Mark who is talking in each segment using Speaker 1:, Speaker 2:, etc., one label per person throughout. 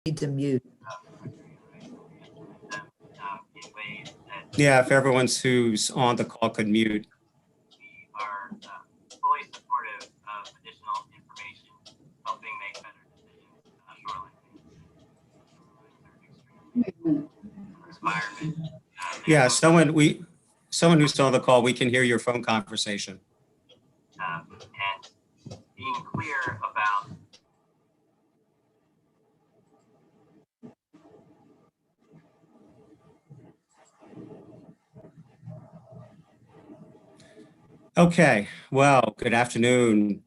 Speaker 1: Need to mute.
Speaker 2: Yeah, if everyone who's on the call could mute.
Speaker 3: We are fully supportive of additional information helping make better decisions. Environment.
Speaker 2: Yeah, someone who's on the call, we can hear your phone conversation.
Speaker 3: And being clear about
Speaker 2: Okay, well, good afternoon,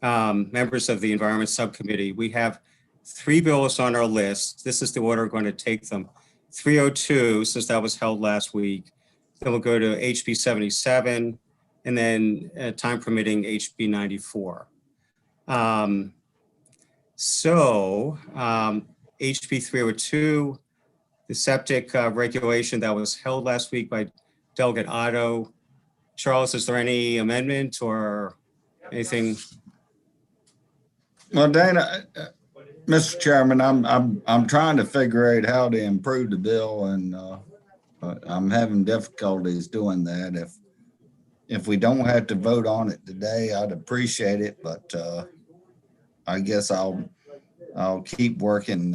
Speaker 2: members of the Environment Subcommittee. We have 3 bills on our list. This is the order we're going to take them. 302, since that was held last week. Then we'll go to HB 77, and then time permitting HB 94. HB 302, the septic regulation that was held last week by Delegate Otto. Charles, is there any amendment or anything?
Speaker 4: Well, Dana, Mr. Chairman, I'm trying to figure out how to improve the bill, and I'm having difficulties doing that. If we don't have to vote on it today, I'd appreciate it, but I guess I'll keep working,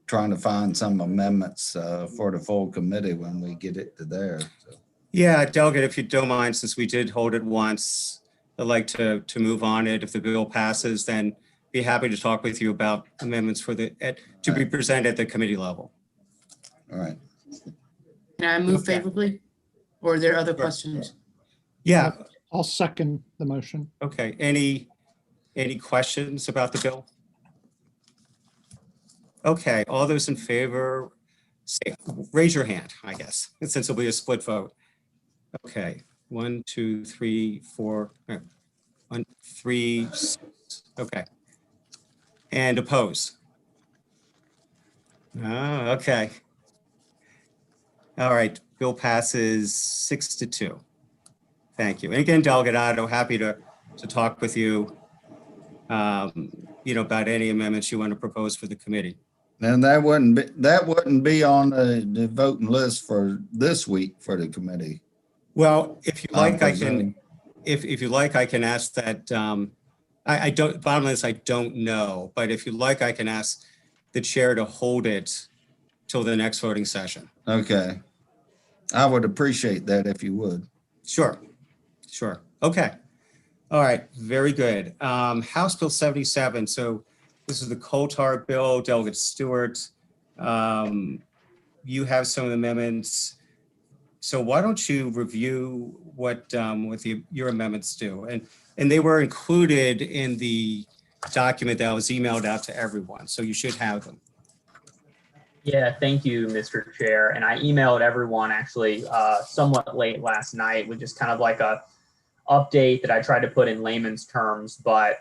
Speaker 4: trying to find some amendments for the full committee when we get it to there. So.
Speaker 2: Yeah, Delegate, if you don't mind, since we did hold it once, I'd like to move on it. If the bill passes, then be happy to talk with you about amendments for to be presented at the committee level.
Speaker 4: All right.
Speaker 5: Can I move favorably? Or are there other questions?
Speaker 2: Yeah.
Speaker 6: I'll second the motion.
Speaker 2: Okay. Any questions about the bill? Okay. All those in favor, raise your hand, I guess, since it'll be a split vote. Okay. 1, 2, 3, 4. 1, 3, 6. Okay. And oppose. Oh, okay. All right. Bill passes 6-2. Thank you. And again, Delegate Otto, happy to talk with you, about any amendments you want to propose for the committee.
Speaker 4: And that wouldn't be on the voting list for this week for the committee.
Speaker 2: Well, if you like, I can. If you like, I can ask that. I don't. Bottom line is, I don't know. But if you like, I can ask the chair to hold it till the next voting session.
Speaker 4: Okay, I would appreciate that if you would.
Speaker 2: Sure. Okay. All right. Very good. House Bill 77. So this is the coal tar bill. Delegate Stewart, you have some amendments. So why don't you review what your amendments do? And they were included in the document that was emailed out to everyone. So you should have them.
Speaker 7: Yeah, thank you, Mr. Chair. And I emailed everyone actually somewhat late last night with just kind of like a update that I tried to put in layman's terms. But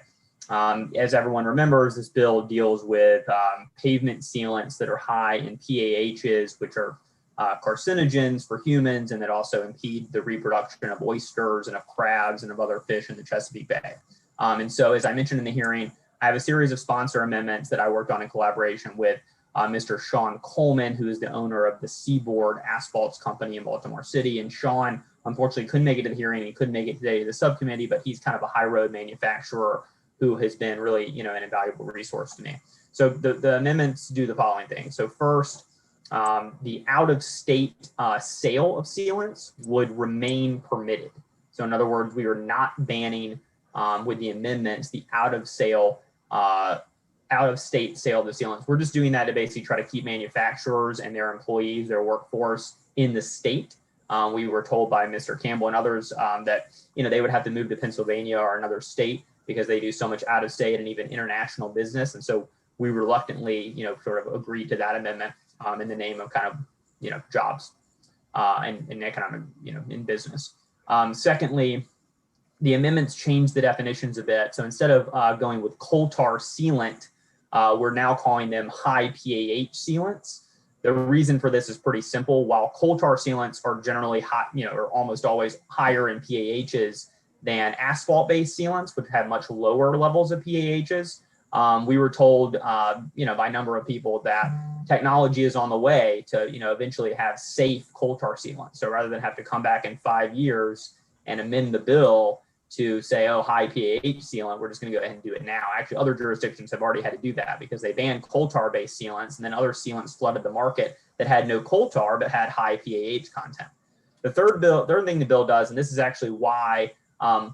Speaker 7: as everyone remembers, this bill deals with pavement sealants that are high in PAHs, which are carcinogens for humans, and that also impede the reproduction of oysters and of crabs and of other fish in the Chesapeake Bay. And so, as I mentioned in the hearing, I have a series of sponsor amendments that I worked on in collaboration with Mr. Sean Coleman, who is the owner of the Seaboard Asphalts Company in Baltimore City. And Sean, unfortunately, couldn't make it to the hearing. He couldn't make it today to the subcommittee, but he's kind of a high road manufacturer who has been really, an invaluable resource to me. So the amendments do the following things. So first, the out-of-state sale of sealants would remain permitted. So in other words, we are not banning with the amendments the out-of-state sale of the sealants. We're just doing that to basically try to keep manufacturers and their employees, their workforce in the state. We were told by Mr. Campbell and others that they would have to move to Pennsylvania or another state because they do so much out-of-state and even international business. And so we reluctantly, sort of agreed to that amendment in the name of kind of, jobs and economic, in business. Secondly, the amendments change the definitions a bit. So instead of going with coal tar sealant, we're now calling them high PAH sealants. The reason for this is pretty simple. While coal tar sealants are generally hot, or almost always higher in PAHs than asphalt-based sealants, which have much lower levels of PAHs, we were told, by a number of people that technology is on the way to, eventually have safe coal tar sealant. So rather than have to come back in 5 years and amend the bill to say, oh, high PAH sealant, we're just going to go ahead and do it now. Actually, other jurisdictions have already had to do that because they banned coal tar based sealants, and then other sealants flooded the market that had no coal tar but had high PAH content. The third thing the bill does, and this is actually why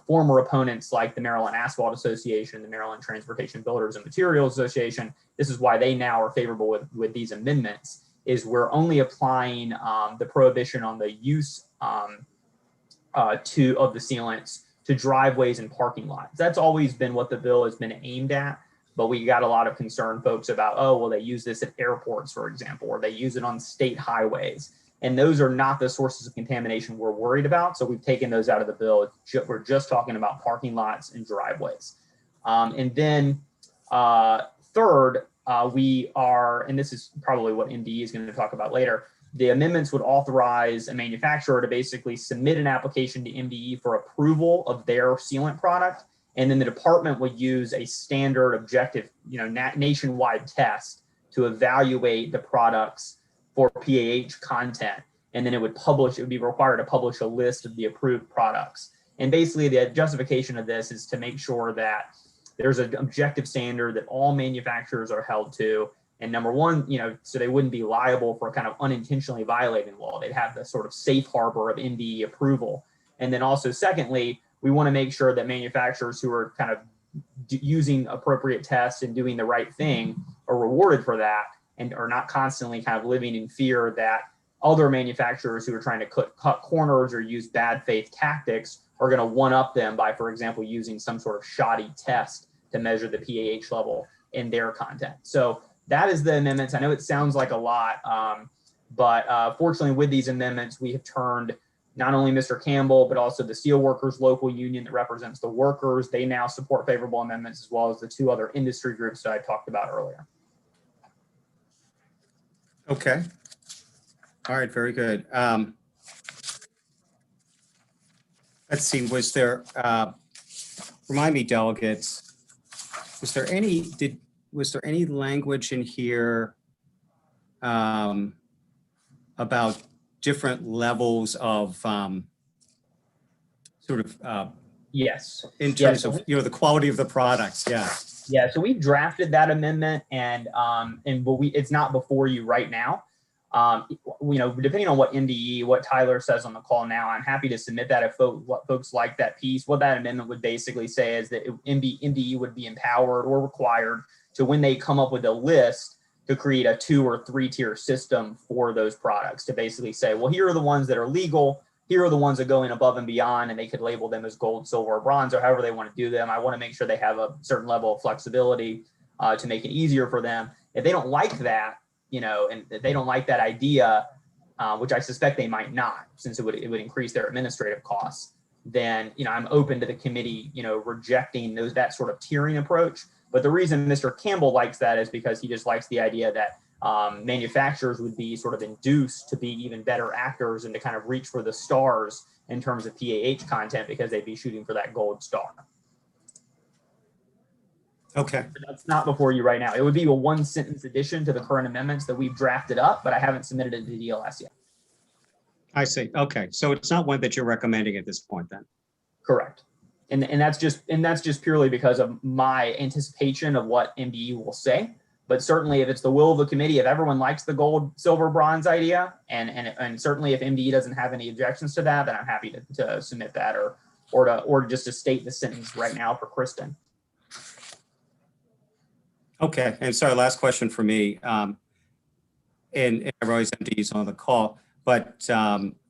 Speaker 7: former opponents like the Maryland Asphalt Association, the Maryland Transportation Builders and Materials Association, this is why they now are favorable with these amendments, is we're only applying the prohibition on the use of the sealants to driveways and parking lots. That's always been what the bill has been aimed at, but we got a lot of concern, folks, about, oh, well, they use this at airports, for example, or they use it on state highways. And those are not the sources of contamination we're worried about. So we've taken those out of the bill. We're just talking about parking lots and driveways. And then third, we are, and this is probably what MDE is going to talk about later, the amendments would authorize a manufacturer to basically submit an application to MDE for approval of their sealant product. And then the department would use a standard objective, nationwide test to evaluate the products for PAH content. And then it would be required to publish a list of the approved products. And basically the justification of this is to make sure that there's an objective standard that all manufacturers are held to. And number one, so they wouldn't be liable for kind of unintentionally violating law. They'd have the sort of safe harbor of MDE approval. And then also, secondly, we want to make sure that manufacturers who are kind of using appropriate tests and doing the right thing are rewarded for that and are not constantly kind of living in fear that other manufacturers who are trying to cut corners or use bad faith tactics are going to one-up them by, for example, using some sort of shoddy test to measure the PAH level in their content. So that is the amendments. I know it sounds like a lot, but fortunately with these amendments, we have turned not only Mr. Campbell, but also the Steelworkers local union that represents the workers. They now support favorable amendments, as well as the two other industry groups that I talked about earlier.
Speaker 2: Okay. All right, very good. Let's see, was there, remind me, delegates, was there any language in here about different levels of
Speaker 7: Yes.
Speaker 2: in terms of the quality of the products? Yeah.
Speaker 7: Yeah. So we drafted that amendment, and it's not before you right now. Depending on what MDE, what Tyler says on the call now, I'm happy to submit that if folks like that piece. What that amendment would basically say is that MDE would be empowered or required to, when they come up with a list, to create a 2 or 3 tier system for those products, to basically say, well, here are the ones that are legal. Here are the ones that go in above and beyond, and they could label them as gold, silver, or bronze, or however they want to do them. I want to make sure they have a certain level of flexibility to make it easier for them. If they don't like that, and they don't like that idea, which I suspect they might not, since it would increase their administrative costs, then, I'm open to the committee, rejecting that sort of tiering approach. But the reason Mr. Campbell likes that is because he just likes the idea that manufacturers would be sort of induced to be even better actors and to kind of reach for the stars in terms of PAH content, because they'd be shooting for that gold star.
Speaker 2: Okay.
Speaker 7: But that's not before you right now. It would be a 1-sentence addition to the current amendments that we've drafted up, but I haven't submitted it to DLS yet.
Speaker 2: I see. Okay. So it's not one that you're recommending at this point then?
Speaker 7: Correct. And that's just purely because of my anticipation of what MDE will say. But certainly if it's the will of the committee, if everyone likes the gold, silver, bronze idea, and certainly if MDE doesn't have any objections to that, then I'm happy to submit that or just to state the sentence right now for Kristen.
Speaker 2: Okay. And sorry, last question for me. And I realize MDE is on the call, but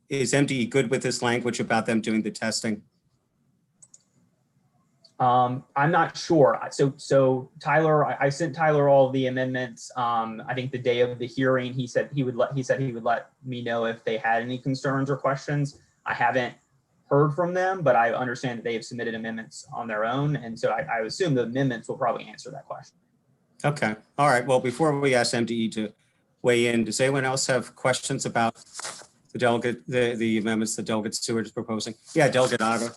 Speaker 2: is MDE good with this language about them doing the testing?
Speaker 7: I'm not sure. So Tyler, I sent Tyler all of the amendments. I think the day of the hearing, he said he would let me know if they had any concerns or questions. I haven't heard from them, but I understand that they have submitted amendments on their own. And so I assume the amendments will probably answer that question.
Speaker 2: Okay. All right. Well, before we ask MDE to weigh in, does anyone else have questions about the amendments the Delegate Stewart is proposing? Yeah, Delegate Otter.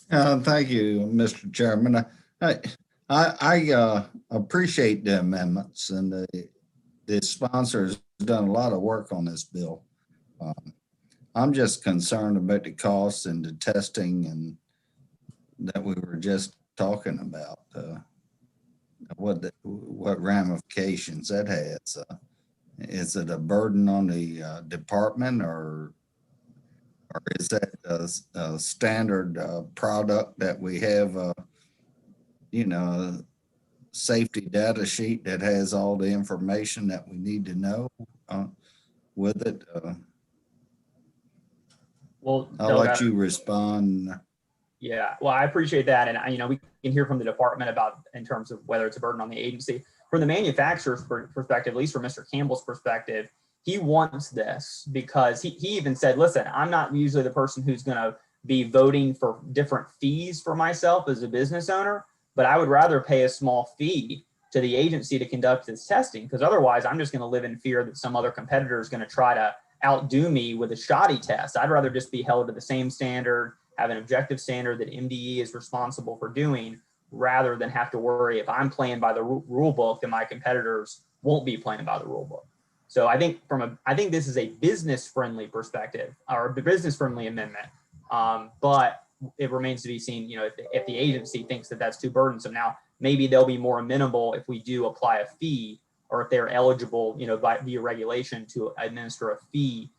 Speaker 4: Thank you, Mr. Chairman. I appreciate the amendments, and the sponsors done a lot of work on this bill. I'm just concerned about the costs and the testing and that we were just talking about. What ramifications that has. Is it a burden on the department, or is that a standard product that we have? Safety data sheet that has all the information that we need to know with it.
Speaker 7: Well,
Speaker 4: I'll
Speaker 7: Doug,
Speaker 4: let you respond.
Speaker 7: yeah, well, I appreciate that. And, we can hear from the department about in terms of whether it's a burden on the agency. From the manufacturer's perspective, at least from Mr. Campbell's perspective, he wants this because he even said, listen, I'm not usually the person who's going to be voting for different fees for myself as a business owner, but I would rather pay a small fee to the agency to conduct this testing, because otherwise I'm just going to live in fear that some other competitor is going to try to outdo me with a shoddy test. I'd rather just be held to the same standard, have an objective standard that MDE is responsible for doing, rather than have to worry if I'm playing by the rule book, then my competitors won't be playing by the rule book. So I think I think this is a business friendly perspective, or a business friendly amendment. But it remains to be seen, if the agency thinks that that's too burdensome. Now, maybe they'll be more amenable if we do apply a fee, or if they're eligible, via regulation to administer a fee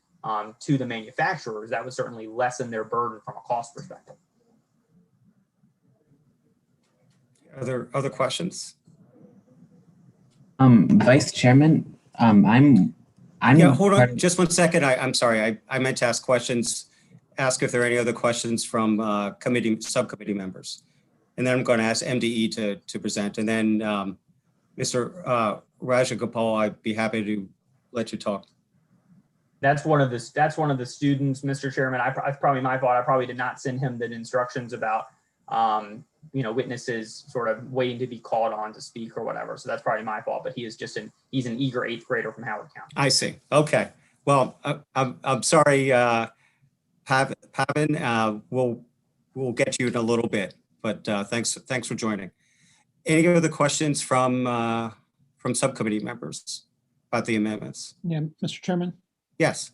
Speaker 7: to the manufacturers. That would certainly lessen their burden from a cost perspective.
Speaker 2: Other questions?
Speaker 1: Vice Chairman, I'm
Speaker 2: Yeah, hold on just 1 second. I'm sorry. I meant to ask questions, ask if there are any other questions from subcommittee members. And then I'm going to ask MDE to present. And then Mr. Rajagopal, I'd be happy to let you talk.
Speaker 7: That's one of the students, Mr. Chairman. It's probably my fault. I probably did not send him the instructions about witnesses sort of waiting to be called on to speak or whatever. So that's probably my fault. But he's an eager 8th grader from Howard County.
Speaker 2: I see. Okay. Well, I'm sorry, Pavan. We'll get you in a little bit. But thanks for joining. Any other questions from subcommittee members about the amendments?
Speaker 6: Yeah, Mr. Chairman.
Speaker 2: Yes.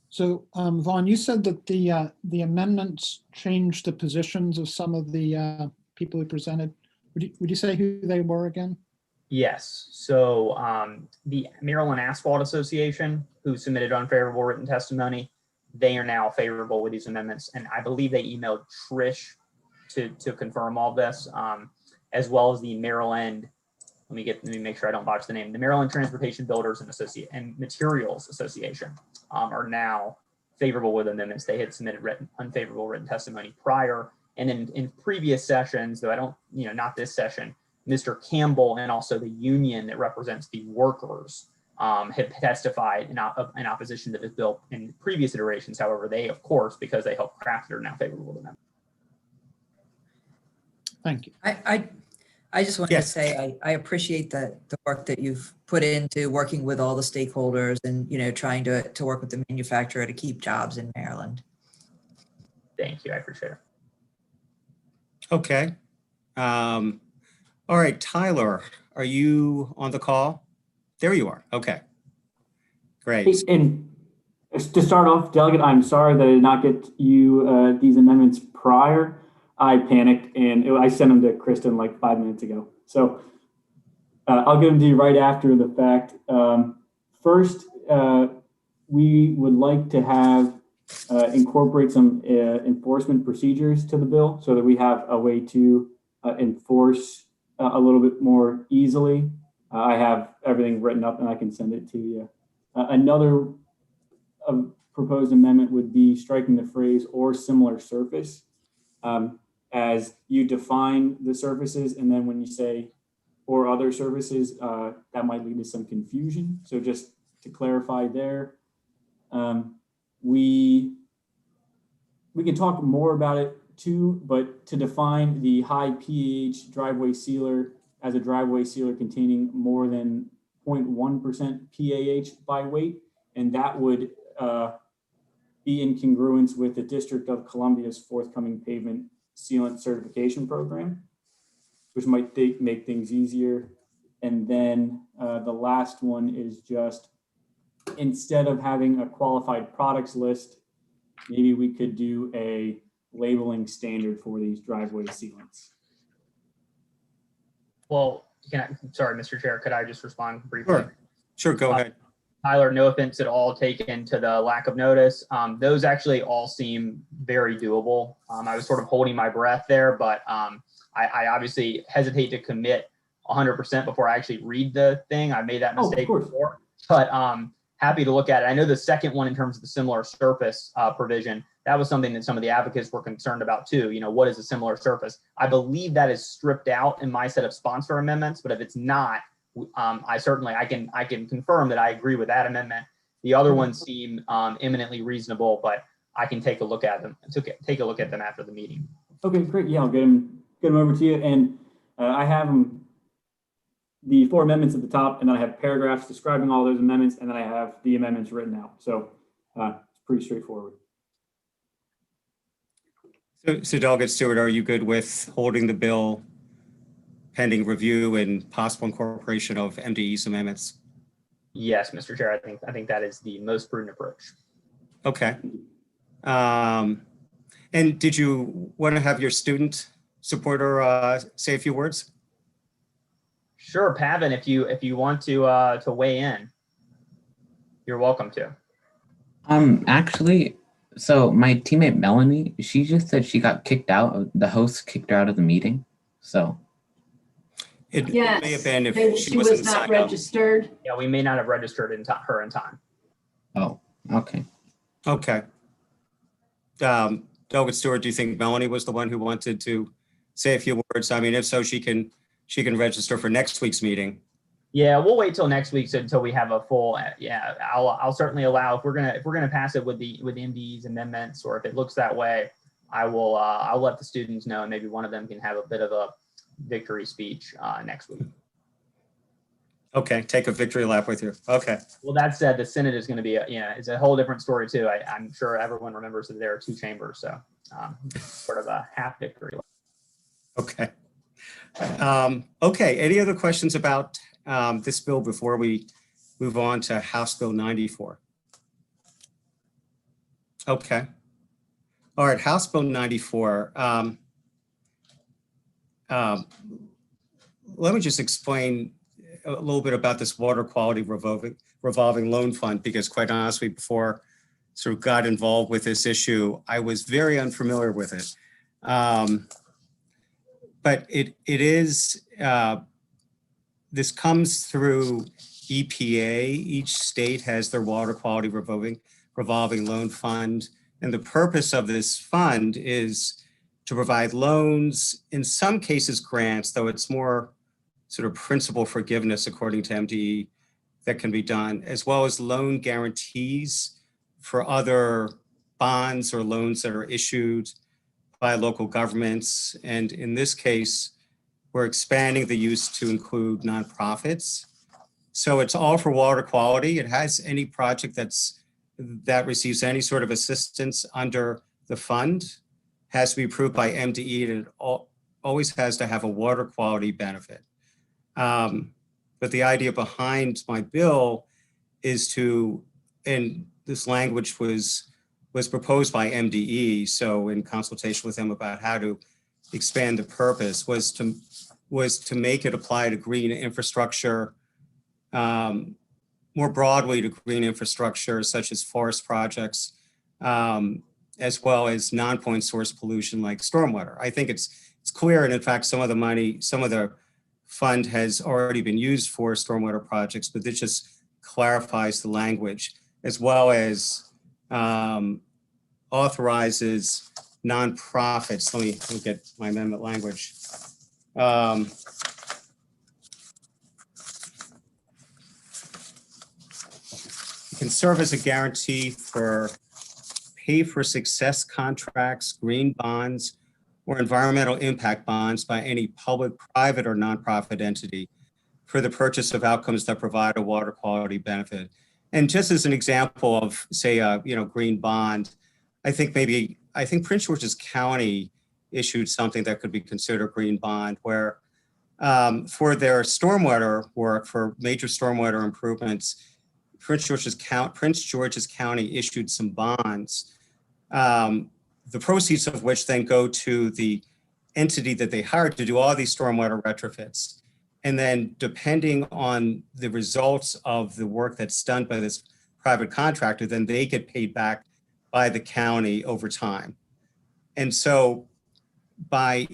Speaker 6: So Vaughn, you said that the amendments changed the positions of some of the people who presented. Would you say who they were again?
Speaker 7: Yes. So the Maryland Asphalt Association, who submitted unfavorable written testimony, they are now favorable with these amendments. And I believe they emailed Trish to confirm all this, as well as the Maryland, let me make sure I don't botch the name, the Maryland Transportation Builders and Materials Association are now favorable with amendments. They had submitted unfavorable written testimony prior. And in previous sessions, though I don't, not this session, Mr. Campbell and also the union that represents the workers had testified in opposition to this bill in previous iterations. However, they, of course, because they helped craft it, are now favorable to them.
Speaker 6: Thank you.
Speaker 8: I just wanted
Speaker 2: Yes.
Speaker 8: to say I appreciate the work that you've put into working with all the stakeholders and trying to work with the manufacturer to keep jobs in Maryland.
Speaker 7: Thank you. I appreciate it.
Speaker 2: Okay. All right, Tyler, are you on the call? There you are. Okay. Great.
Speaker 9: And to start off, Delegate, I'm sorry that I did not get you these amendments prior. I panicked and I sent them to Kristen like 5 minutes ago. So I'll give them to you right after the fact. First, we would like to have incorporate some enforcement procedures to the bill so that we have a way to enforce a little bit more easily. I have everything written up and I can send it to you. Another proposed amendment would be striking the phrase "or similar surface" as you define the surfaces, and then when you say "or other surfaces," that might lead to some confusion. So just to clarify there, we can talk more about it too, but to define the high pH driveway sealer as a driveway sealer containing more than 0.1% PAH by weight, and that would be in congruence with the District of Columbia's forthcoming pavement sealant certification program. which might make things easier. And then the last one is just, instead of having a qualified products list, maybe we could do a labeling standard for these driveway sealants.
Speaker 7: Well, sorry, Mr. Chair, could I just respond briefly?
Speaker 2: Sure, go ahead.
Speaker 7: Tyler, no offense at all taken to the lack of notice. Those actually all seem very doable. I was sort of holding my breath there, but I obviously hesitate to commit 100% before I actually read the thing. I made that mistake before, but happy to look at it. I know the second one, in terms of the similar surface provision, that was something that some of the advocates were concerned about too. You know, what is a similar surface? I believe that is stripped out in my set of sponsor amendments, but if it's not, I can confirm that I agree with that amendment. The other ones seem eminently reasonable, but I can take a look at them. Take a look at them after the meeting.
Speaker 9: Okay, great. Yeah, I'll get them over to you. And I have them, the 4 amendments at the top, and then I have paragraphs describing all those amendments, and then I have the amendments written out. So it's pretty straightforward.
Speaker 2: So Delegate Stewart, are you good with holding the bill pending review and possible incorporation of MDE's amendments?
Speaker 7: Yes, Mr. Chair, I think that is the most prudent approach.
Speaker 2: Okay. And did you want to have your student supporter say a few words?
Speaker 7: Sure, Pavan, if you want to weigh in, you're welcome to.
Speaker 1: Actually, so my teammate Melanie, she just said she got kicked out. The host kicked her out of the meeting. So
Speaker 2: It
Speaker 10: Yes,
Speaker 2: may have been if
Speaker 10: she
Speaker 2: wasn't
Speaker 10: was not
Speaker 2: signed up.
Speaker 10: registered.
Speaker 7: Yeah, we may not have registered her in time.
Speaker 1: oh, okay.
Speaker 2: Okay. Delegate Stewart, do you think Melanie was the one who wanted to say a few words? I mean, if so, she can register for next week's meeting.
Speaker 7: Yeah, we'll wait till next week until we have a full. Yeah, I'll certainly allow, if we're gonna pass it with MDE's amendments, or if it looks that way, I'll let the students know, and maybe one of them can have a bit of a victory speech next week.
Speaker 2: Okay, take a victory lap with you. Okay.
Speaker 7: Well, that said, the Senate is going to be it's a whole different story too. I'm sure everyone remembers that there are 2 chambers, so sort of a half victory lap.
Speaker 2: Okay. Okay. Any other questions about this bill before we move on to House Bill 94? Okay. All right. House Bill 94. Let me just explain a little bit about this water quality revolving loan fund, because quite honestly, before sort of got involved with this issue, I was very unfamiliar with it. But it is, this comes through EPA. Each state has their water quality revolving loan fund. And the purpose of this fund is to provide loans, in some cases grants, though it's more sort of principal forgiveness according to MDE that can be done, as well as loan guarantees for other bonds or loans that are issued by local governments. And in this case, we're expanding the use to include nonprofits. So it's all for water quality. It has any project that receives any sort of assistance under the fund has to be approved by MDE, and it always has to have a water quality benefit. But the idea behind my bill is to, and this language was proposed by MDE, so in consultation with them about how to expand the purpose, was to make it apply to green infrastructure, more broadly to green infrastructure such as forest projects, as well as non-point source pollution like stormwater. I think it's clear, and in fact, some of the fund has already been used for stormwater projects, but this just clarifies the language, as well as authorizes nonprofits. Let me get my amendment language. It can serve as a guarantee for pay for success contracts, green bonds, or environmental impact bonds by any public, private, or nonprofit entity for the purchase of outcomes that provide a water quality benefit. And just as an example of, say, a green bond, I think Prince George's County issued something that could be considered a green bond, where For their stormwater work, for major stormwater improvements, Prince George's County issued some bonds, the proceeds of which then go to the entity that they hired to do all these stormwater retrofits. And then depending on the results of the work that's done by this private contractor, then they get paid back by the county over time. And so by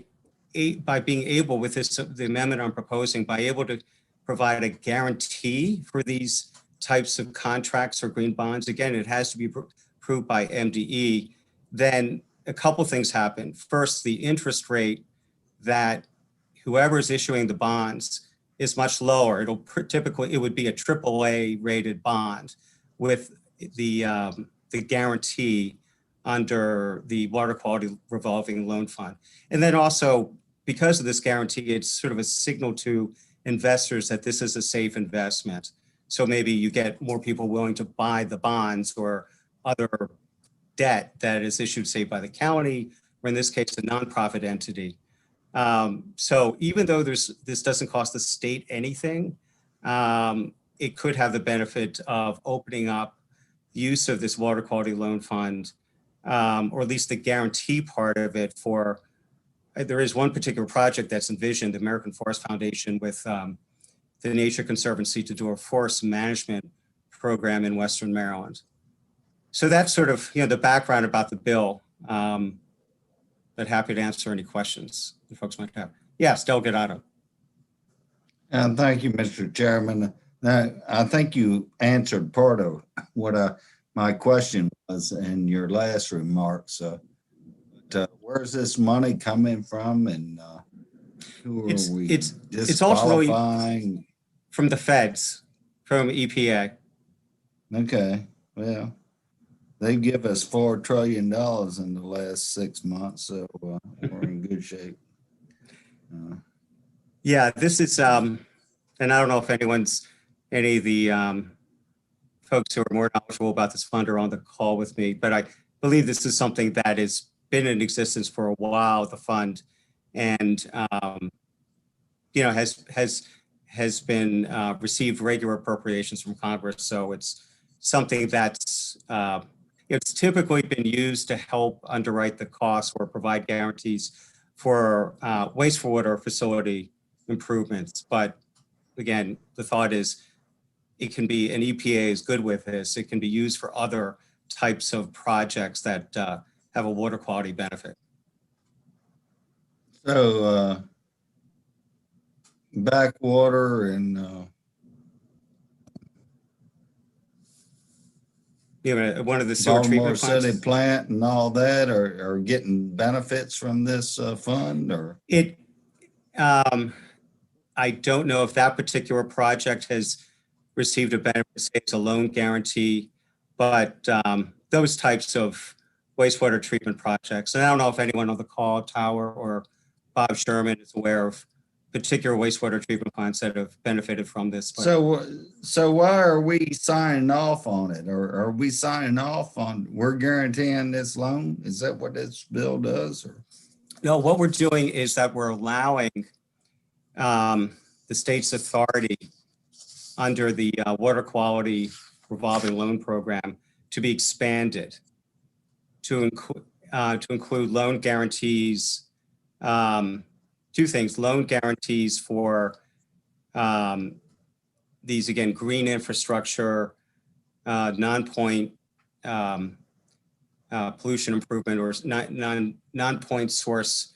Speaker 2: being able, with this, the amendment I'm proposing, by able to provide a guarantee for these types of contracts or green bonds, again, it has to be approved by MDE, then a couple things happen. First, the interest rate that whoever is issuing the bonds is much lower. Typically, it would be a AAA rated bond with the guarantee under the Water Quality Revolving Loan Fund. And then also, because of this guarantee, it's sort of a signal to investors that this is a safe investment. So maybe you get more people willing to buy the bonds or other debt that is issued, say, by the county, or in this case, a nonprofit entity. So even though this doesn't cost the state anything, it could have the benefit of opening up use of this Water Quality Loan Fund, or at least the guarantee part of it for, there is one particular project that's envisioned, the American Forest Foundation with the Nature Conservancy, to do a forest management program in Western Maryland. So that's sort of, the background about the bill. But happy to answer any questions that folks might have. Yes, Delegate Otto.
Speaker 4: Thank you, Mr. Chairman. Now, I think you answered part of what my question was in your last remarks. Where's this money coming from, and who are we
Speaker 2: it's ultimately
Speaker 4: disqualifying?
Speaker 2: From the feds, from EPA.
Speaker 4: Okay, well, they give us $4 trillion in the last 6 months, so we're in good shape.
Speaker 2: Yeah, this is, and I don't know if any of the folks who are more knowledgeable about this fund are on the call with me, but I believe this is something that has been in existence for a while, the fund, and has been received regular appropriations from Congress. So it's something that's it's typically been used to help underwrite the costs or provide guarantees for wastewater facility improvements. But again, the thought is it can be, and EPA is good with this, it can be used for other types of projects that have a water quality benefit.
Speaker 4: So backwater and
Speaker 2: one of the sewer
Speaker 4: Baltimore
Speaker 2: treatment plants.
Speaker 4: City plant and all that are getting benefits from this fund, or?
Speaker 2: I don't know if that particular project has received a benefit, say it's a loan guarantee, but those types of wastewater treatment projects. And I don't know if anyone on the call tower or Bob Sherman is aware of particular wastewater treatment plants that have benefited from this. But
Speaker 4: So why are we signing off on it? Or are we signing off on, we're guaranteeing this loan? Is that what this bill does? Or?
Speaker 2: No, what we're doing is that we're allowing the state's authority under the Water Quality Revolving Loan Program to be expanded to include loan guarantees, two things: loan guarantees for these, again, green infrastructure, non-point pollution improvement, or non-point source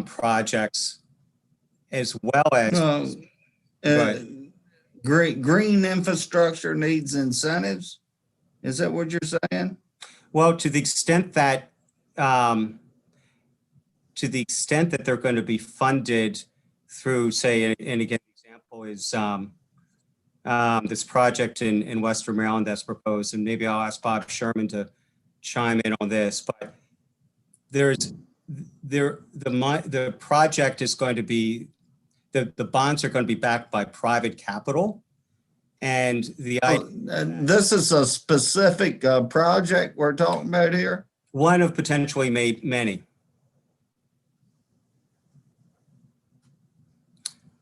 Speaker 2: projects, as well as
Speaker 4: green infrastructure needs incentives. Is that what you're saying?
Speaker 2: Well, to the extent that they're going to be funded through, say, and again, the example is this project in Western Maryland that's proposed, and maybe I'll ask Bob Sherman to chime in on this, but the project is going to be, the bonds are going to be backed by private capital. And
Speaker 4: this is a specific project we're talking about here?
Speaker 2: One of potentially many.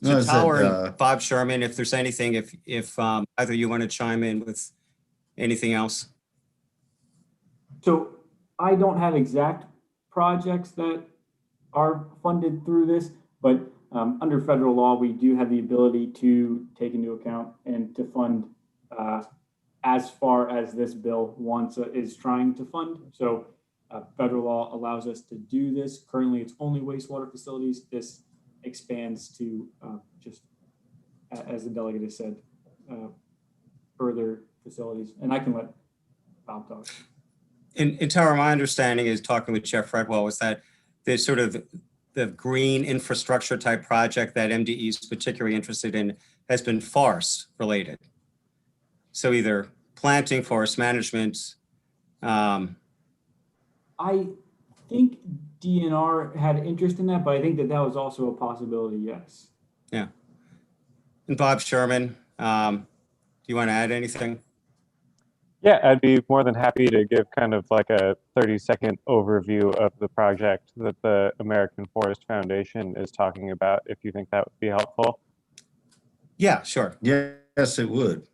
Speaker 2: So
Speaker 4: Was it,
Speaker 2: Tower and Bob Sherman, if there's anything, if either you want to chime in with anything else.
Speaker 9: So I don't have exact projects that are funded through this, but under federal law, we do have the ability to take into account and to fund as far as this bill wants is trying to fund. So federal law allows us to do this. Currently, it's only wastewater facilities. This expands to just, as the delegate has said, further facilities. And I can let Bob talk.
Speaker 2: In Tara, my understanding is talking with Jeff Redwell was that there's sort of the green infrastructure type project that MDE is particularly interested in has been forest related. So either planting, forest management.
Speaker 9: I think DNR had interest in that, but I think that was also a possibility, yes.
Speaker 2: Yeah. And Bob Sherman, do you want to add anything?
Speaker 10: Yeah, I'd be more than happy to give kind of like a 30-second overview of the project that the American Forest Foundation is talking about, if you think that would be helpful.
Speaker 2: Yeah, sure.
Speaker 4: yes, it would.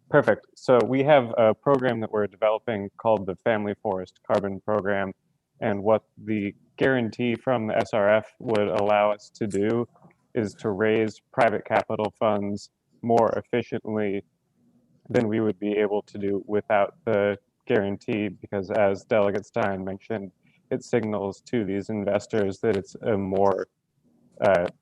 Speaker 10: Perfect. So we have a program that we're developing called the Family Forest Carbon Program. And what the guarantee from the SRF would allow us to do is to raise private capital funds more efficiently than we would be able to do without the guarantee, because as Delegate Stein mentioned, it signals to these investors that it's a more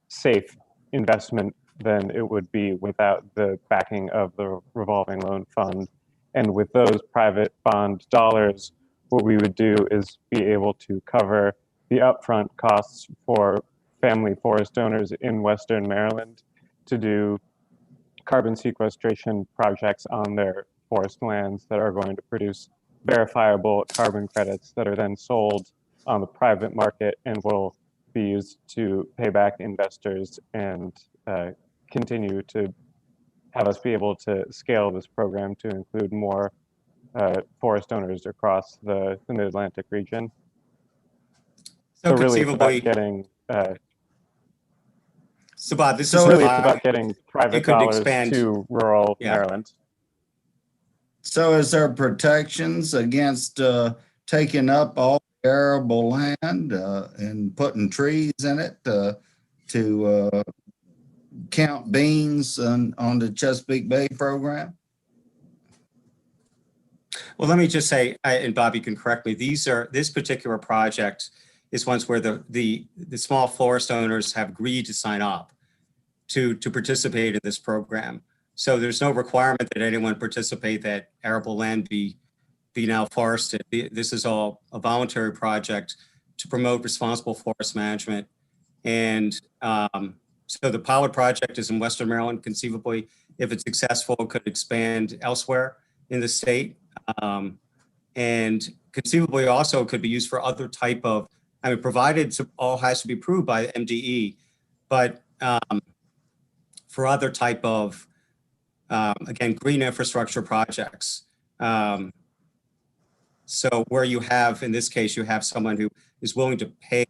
Speaker 10: safe investment than it would be without the backing of the revolving loan fund. And with those private bond dollars, what we would do is be able to cover the upfront costs for family forest owners in Western Maryland to do carbon sequestration projects on their forest lands that are going to produce verifiable carbon credits that are then sold on the private market and will be used to pay back investors and continue to have us be able to scale this program to include more forest owners across the Mid-Atlantic region.
Speaker 2: So
Speaker 10: really it's about
Speaker 2: conceivably,
Speaker 10: getting
Speaker 2: so Bob, this
Speaker 4: So
Speaker 2: is
Speaker 10: really
Speaker 2: Bob.
Speaker 10: it's about getting private
Speaker 2: It could
Speaker 10: dollars
Speaker 2: expand.
Speaker 10: to rural
Speaker 2: Yeah.
Speaker 10: Maryland.
Speaker 4: So is there protections against taking up all arable land and putting trees in it to count beans on the Chesapeake Bay program?
Speaker 2: Well, let me just say, and Bob, you can correct me, this particular project is ones where the small forest owners have agreed to sign up to participate in this program. So there's no requirement that anyone participate, that arable land be now forested. This is all a voluntary project to promote responsible forest management. And so the pilot project is in Western Maryland. Conceivably, if it's successful, it could expand elsewhere in the state. And conceivably also could be used for other type of, provided all has to be approved by the MDE, but for other type of, again, green infrastructure projects. So where you have, in this case, you have someone who is willing to pay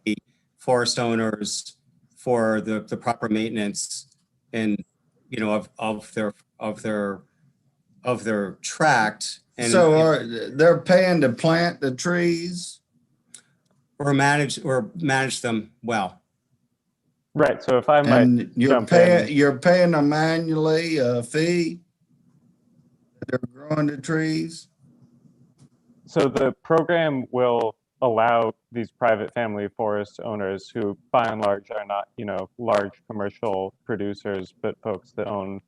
Speaker 2: forest owners for the proper maintenance and, of their tract. And
Speaker 4: So they're paying to plant the trees?
Speaker 2: or manage them well.
Speaker 10: Right. So if I might
Speaker 4: And you're paying them annually a fee? They're growing the trees?
Speaker 10: So the program will allow these private family forest owners who by and large are not, large commercial producers, but folks that own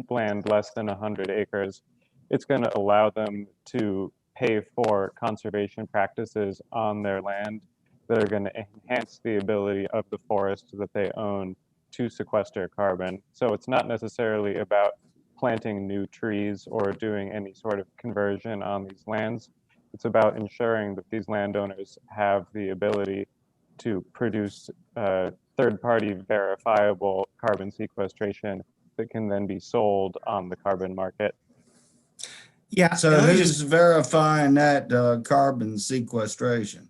Speaker 10: land less than 100 acres. It's going to allow them to pay for conservation practices on their land that are going to enhance the ability of the forest that they own to sequester carbon. So it's not necessarily about planting new trees or doing any sort of conversion on these lands. It's about ensuring that these landowners have the ability to produce third-party verifiable carbon sequestration that can then be sold on the carbon market.
Speaker 2: Yeah.
Speaker 4: So who's verifying that carbon sequestration?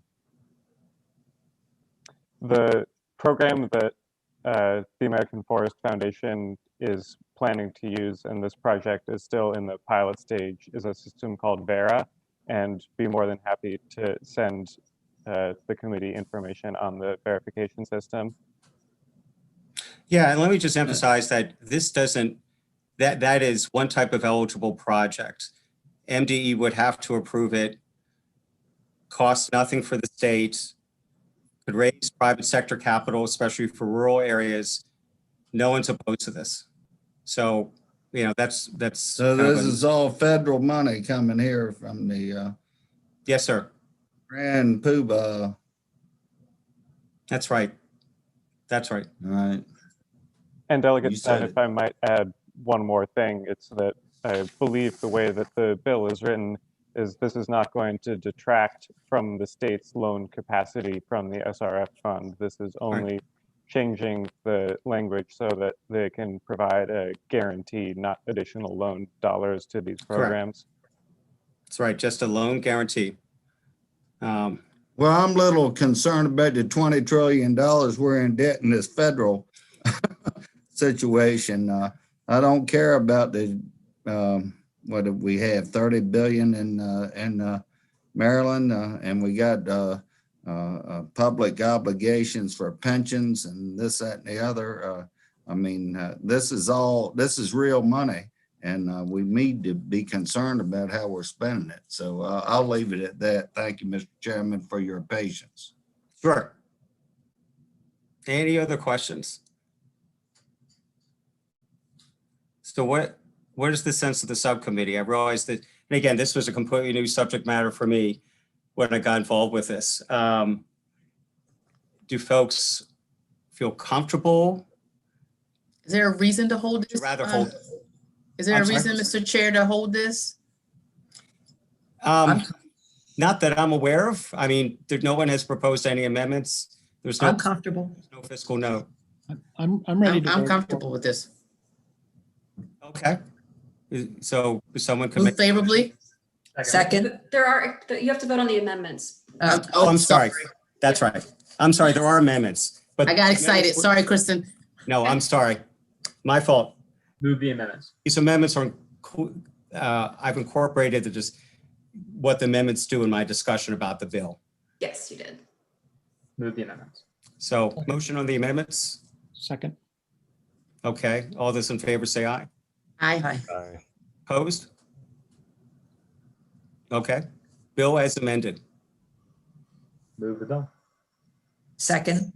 Speaker 10: The program that the American Forest Foundation is planning to use, and this project is still in the pilot stage, is a system called Vera, and be more than happy to send the committee information on the verification system.
Speaker 2: Yeah, and let me just emphasize that this doesn't, that is one type of eligible project. MDE would have to approve it, costs nothing for the state, could raise private sector capital, especially for rural areas. No one's opposed to this. So, you know, that's.
Speaker 4: So
Speaker 2: kind of
Speaker 4: this is all federal money coming here from the
Speaker 2: Yes, sir.
Speaker 4: Grand Poobah.
Speaker 2: That's right. That's right.
Speaker 4: All right.
Speaker 10: And
Speaker 4: You
Speaker 10: Delegate
Speaker 4: said
Speaker 10: Stein,
Speaker 4: it.
Speaker 10: if I might add one more thing, it's that I believe the way that the bill is written is this is not going to detract from the state's loan capacity from the SRF fund. This is only changing the language so that they can provide a guarantee, not additional loan dollars to these programs.
Speaker 2: That's right. Just a loan guarantee.
Speaker 4: Well, I'm a little concerned about the $20 trillion we're in debt in this federal situation. I don't care about the, what do we have, 30 billion in Maryland, and we got public obligations for pensions and this, that, and the other. I mean, this is real money, and we need to be concerned about how we're spending it. So I'll leave it at that. Thank you, Mr. Chairman, for your patience.
Speaker 2: Sure. Any other questions? So what is the sense of the subcommittee? I realized that, and again, this was a completely new subject matter for me when I got involved with this. Do folks feel comfortable?
Speaker 5: Is there a reason to hold this?
Speaker 2: Rather hold.
Speaker 5: Is there
Speaker 2: I'm
Speaker 5: a
Speaker 2: sorry?
Speaker 5: reason, Mr. Chair, to hold this?
Speaker 2: Not that I'm aware of. I mean, no one has proposed any amendments. There's no,
Speaker 8: I'm comfortable.
Speaker 2: no fiscal note.
Speaker 6: I'm ready to
Speaker 5: I'm
Speaker 6: vote.
Speaker 5: comfortable with this.
Speaker 2: Okay. So someone can
Speaker 5: Move
Speaker 2: make.
Speaker 5: favorably.
Speaker 8: Second.
Speaker 11: You have to vote on the amendments.
Speaker 2: Oh, I'm sorry. That's right. I'm sorry. There are amendments, but
Speaker 5: I got excited. Sorry, Kristen.
Speaker 2: no, I'm sorry. My fault.
Speaker 7: Move the amendments.
Speaker 2: These amendments are, I've incorporated just what the amendments do in my discussion about the bill.
Speaker 11: Yes, you did.
Speaker 7: Move the amendments.
Speaker 2: So motion on the amendments.
Speaker 6: Second.
Speaker 2: Okay. All those in favor say aye.
Speaker 5: Aye.
Speaker 2: Opposed? Okay. Bill as amended.
Speaker 7: Move the bill.
Speaker 8: Second.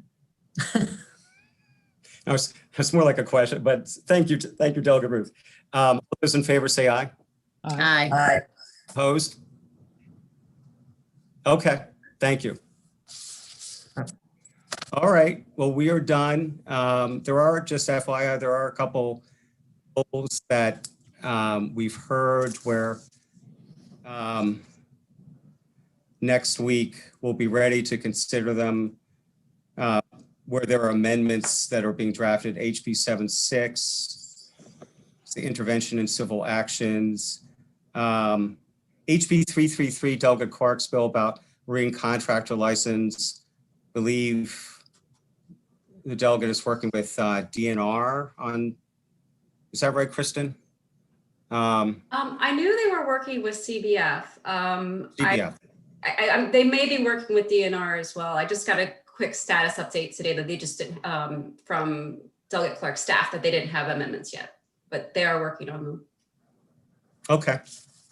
Speaker 2: No, it's more like a question, but thank you, Delegate Ruth. All those in favor say aye.
Speaker 5: Aye.
Speaker 8: Aye.
Speaker 2: Opposed? Okay, thank you. All right, well, we are done. There are, just FYI, there are a couple polls that we've heard where next week we'll be ready to consider them where there are amendments that are being drafted. HB 76, the intervention in civil actions. HB 333, Delegate Clark's bill about marine contractor license. I believe the delegate is working with DNR on, is that right, Kristen?
Speaker 11: I knew they were working with CBF.
Speaker 2: CBF.
Speaker 11: They may be working with DNR as well. I just got a quick status update today that they just didn't, from Delegate Clark's staff, that they didn't have amendments yet, but they are working on them.
Speaker 2: Okay.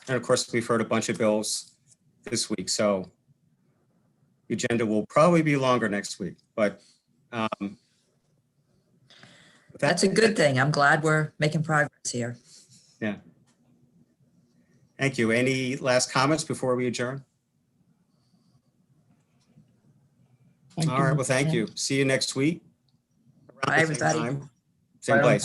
Speaker 2: And of course, we've heard a bunch of bills this week, so the agenda will probably be longer next week, but
Speaker 8: That's a good thing. I'm glad we're making progress here.
Speaker 2: Yeah. Thank you. Any last comments before we adjourn? All right. Well, thank you. See you next week. Around
Speaker 8: Bye,
Speaker 2: the same
Speaker 8: everybody.
Speaker 2: time, same place.